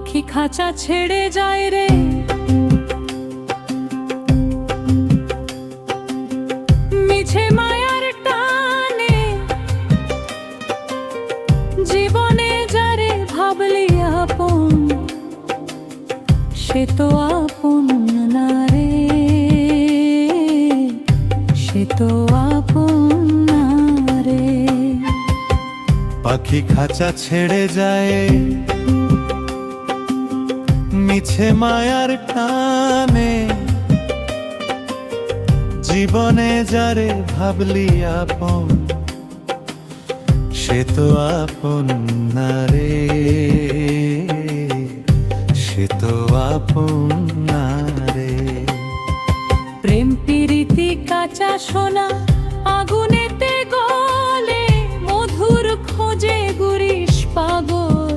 পাখি খাঁচা ছেড়ে যায় রে, মিছে মায়ার টানে। জীবনে যারে ভাবলি আপন, সে তো আপন না রে, সে তো আপন না রে। পাখি খাঁচা ছেড়ে যায় মিছে মায়ার টানে। জীবনে যারে ভাবলি আপন, সে তো আপন না রে, সে তো আপন না রে। প্রেম প্রীতি কাঁচা সোনা আগুনেতে গলে, মধুর খোঁজে গুরিশ পাগল।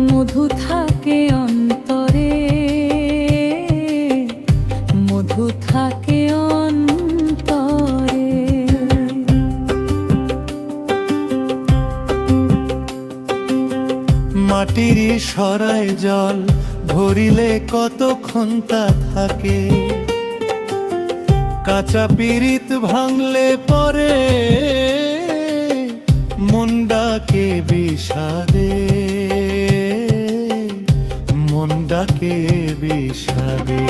মধু থাকে অন্তরে, মধু থাকে অন্তরে। মাটির সরায় জল ভরিলে কতক্ষণ তা থাকে। কাঁচা পিরিত ভাঙলে পরে মন ডাকে বিষাদে, মন ডাকে বিষাদে।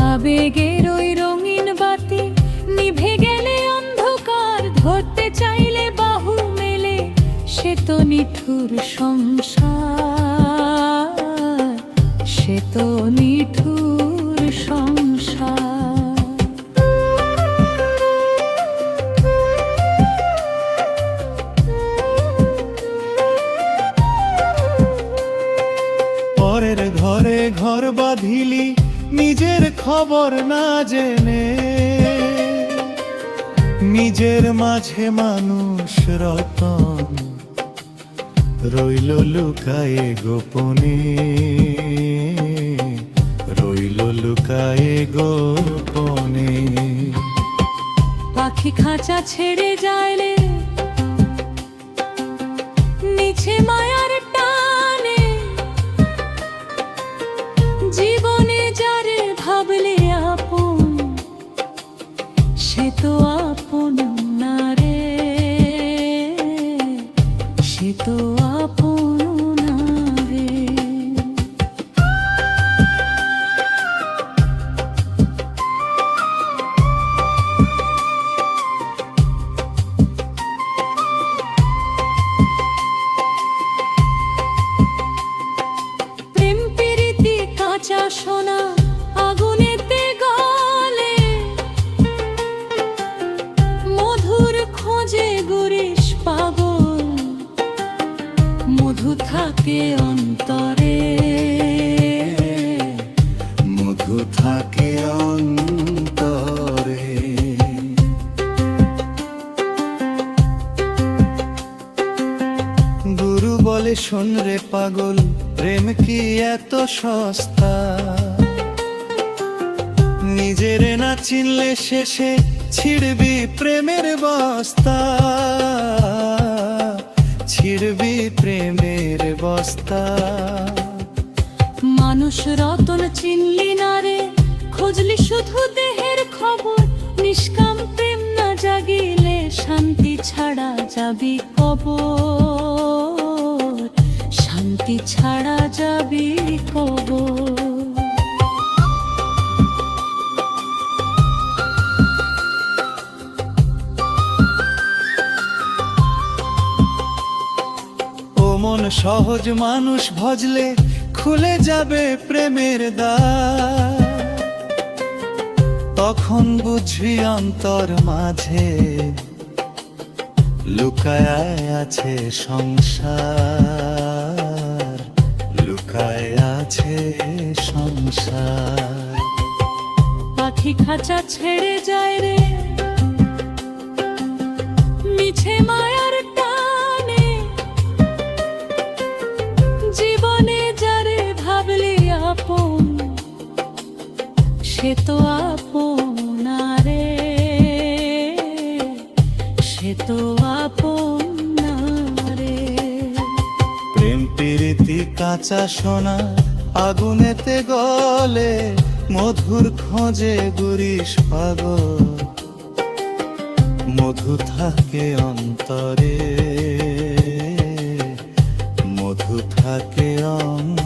আবেগের ওই রঙিন বাতি নিভে গেলে অন্ধকার, ধরতে চাইলে বাহু মেলে সে তো নিঠুর সংসার, সে তো নিঠুর সংসার। পরের ঘরে ঘর বাঁধিলি নিজের খবর না জেনে। নিজের মাঝে মানুষ রতন রইল লুকায়ে গোপনে, রইল লুকায়ে গোপনে। পাখি খাঁচা ছেড়ে যায় রে, মিছে মায়ার টানে। জীবনে যারে ভাবলে আপন, সে তো আপন না রে, সে তো আপন না রে। প্রেম প্রীতি কাঁচা সোনা আগুনেতে গলে, মধুর খোঁজে গুরিশ পাগল। মধু থাকে অন্তরে, মধু থাকে অন্তরে। গুরু বলে শোন রে পাগল, প্রেম কি এত সস্তা? নিজের না চিনলে শেষে ছিড়বি প্রেমের বস্তা, ছিড়বি প্রেমের বস্তা। মানুষ রতন চিনলি না রে, খুঁজলি শুধু দেহের খবর। নিষ্কাম প্রেম না জাগিলে শান্তি ছাড়া যাবি কবর, শান্তি ছাড়া যাবি কবর। ও মন সহজ মানুষ ভজলে খুলে যাবে প্রেমের দ্বার। তখন বুঝবি অন্তর মাঝে লুকায় আছে সংসার, লুকায় আছে সংসার। পাখি খাঁচা ছেড়ে যায় রে, মিছে মায়ার টানে। জীবনে যারে ভাবলি আপন, সে তো আপন না রে, সে তো আপন না রে। প্রেম প্রীতি কাঁচা সোনা আগুনেতে গলে, মধুর খোঁজে গুরিশ পাগল। মধু থাকে অন্তরে, মধু থাকে অন্তরে।